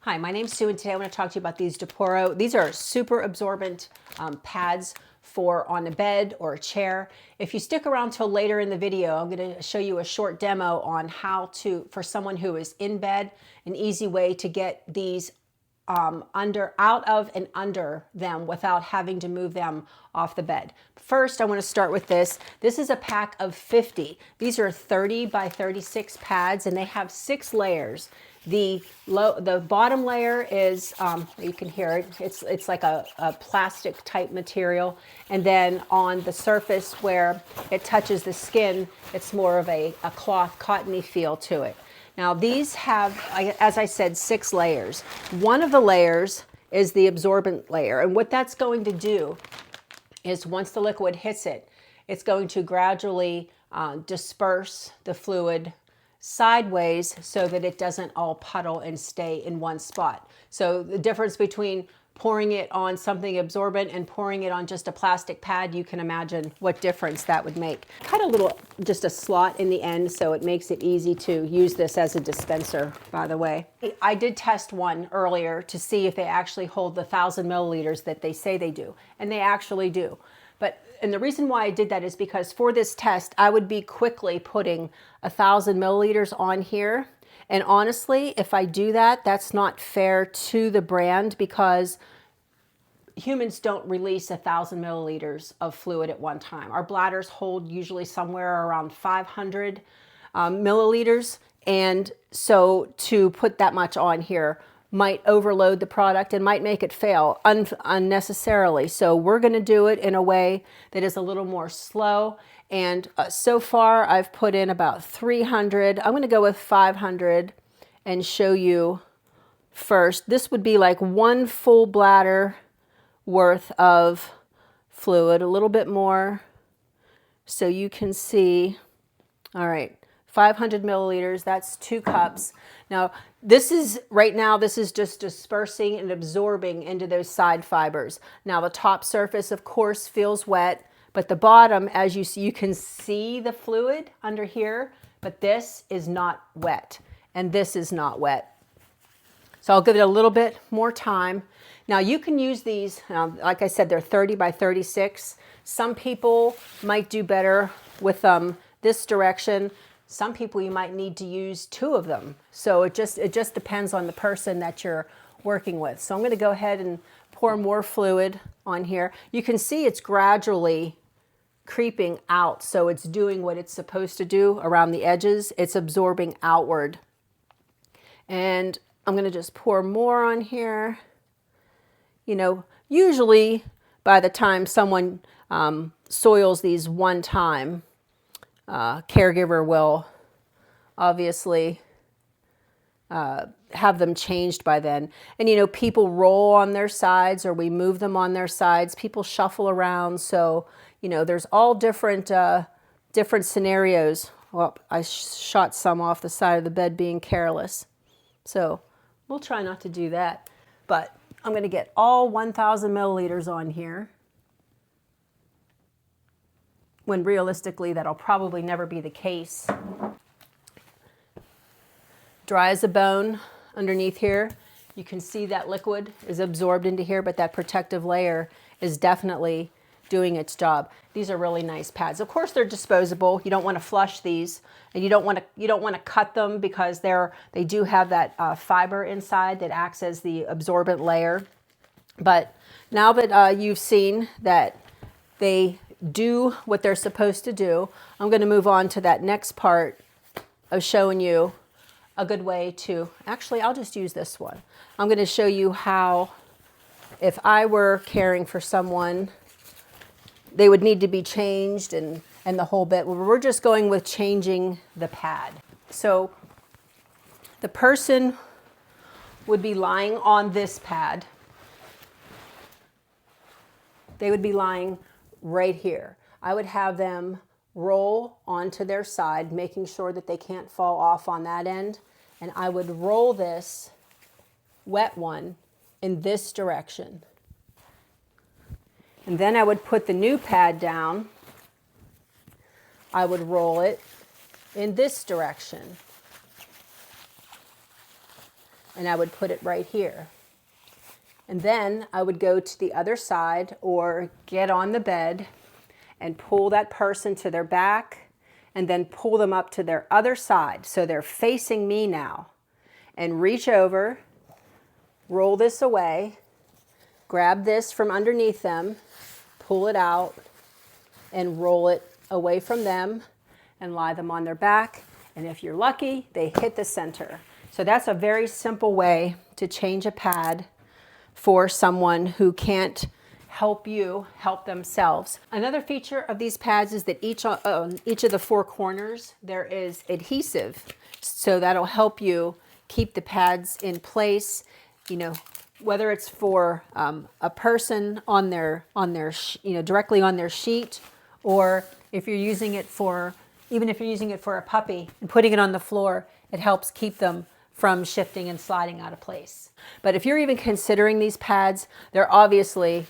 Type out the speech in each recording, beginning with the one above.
Hi, my name's Sue, and today I want to talk to you about these Doporro. These are super absorbent pads for on a bed or a chair. If you stick around till later in the video, I'm going to show you a short demo on how to, for someone who is in bed, an easy way to get these out of and under them without having to move them off the bed. First, I want to start with this. This is a pack of 50. These are 30 by 36 pads, and they have 6 layers. The bottom layer is, you can hear it, it's like a plastic type material. And then on the surface where it touches the skin, it's more of a cloth, cottony feel to it. Now these have, as I said, 6 layers. One of the layers is the absorbent layer. And what that's going to do is once the liquid hits it, it's going to gradually disperse the fluid sideways so that it doesn't all puddle and stay in one spot. So the difference between pouring it on something absorbent and pouring it on just a plastic pad, you can imagine what difference that would make. Cut a little, just a slot in the end so it makes it easy to use this as a dispenser, by the way. I did test one earlier to see if they actually hold the 1,000 milliliters that they say they do, and they actually do. And the reason why I did that is because for this test, I would be quickly putting 1,000 milliliters on here. And honestly, if I do that, that's not fair to the brand because humans don't release 1,000 milliliters of fluid at one time. Our bladders hold usually somewhere around 500 milliliters. And so to put that much on here might overload the product and might make it fail unnecessarily. So we're going to do it in a way that is a little more slow. And so far I've put in about 300. I'm going to go with 500 and show you first. This would be like 1 full bladder worth of fluid, a little bit more so you can see. All right. 500 milliliters, that's 2 cups. Now, this is just dispersing and absorbing into those side fibers. Now, the top surface, of course, feels wet, but the bottom, as you see, you can see the fluid under here, but this is not wet, and this is not wet. So I'll give it a little bit more time. Now, you can use these, like I said, they're 30 by 36. Some people might do better with this direction. Some people you might need to use 2 of them. So it just depends on the person that you're working with. So I'm going to go ahead and pour more fluid on here. You can see it's gradually creeping out. So it's doing what it's supposed to do around the edges. It's absorbing outward. And I'm going to just pour more on here. You know, usually by the time someone soils these one time, caregiver will obviously have them changed by then. And you know, people roll on their sides or we move them on their sides. People shuffle around. So, you know, there's all different scenarios. Well, I shot some off the side of the bed being careless. So we'll try not to do that. But I'm going to get all 1,000 milliliters on here, when realistically that'll probably never be the case. Dry as a bone underneath here. You can see that liquid is absorbed into here, but that protective layer is definitely doing its job. These are really nice pads. Of course, they're disposable. You don't want to flush these, and you don't want to cut them because they do have that fiber inside that acts as the absorbent layer. But now that you've seen that they do what they're supposed to do, I'm going to move on to that next part of showing you a good way to, actually I'll just use this one. I'm going to show you how, if I were caring for someone, they would need to be changed and the whole bit. We're just going with changing the pad. So the person would be lying on this pad. They would be lying right here. I would have them roll onto their side, making sure that they can't fall off on that end. And I would roll this wet one in this direction. And then I would put the new pad down. I would roll it in this direction. and I would put it right here. And then I would go to the other side or get on the bed and pull that person to their back and then pull them up to their other side. So they're facing me now. And reach over, roll this away, grab this from underneath them, pull it out, and roll it away from them and lie them on their back. And if you're lucky, they hit the center. So that's a very simple way to change a pad for someone who can't help you help themselves. Another feature of these pads is that each of the four corners there is adhesive. So that'll help you keep the pads in place, you know, whether it's for a person on their directly on their sheet, or if you're using it for, even if you're using it for a puppy and putting it on the floor, it helps keep them from shifting and sliding out of place. But if you're even considering these pads, they're obviously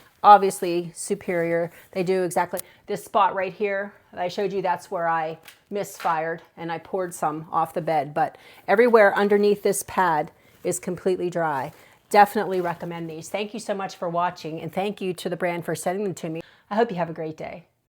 superior. They do exactly this spot right here that I showed you. That's where I misfired and I poured some off the bed, but everywhere underneath this pad is completely dry. Definitely recommend these. Thank you so much for watching, and thank you to the brand for sending them to me. I hope you have a great day.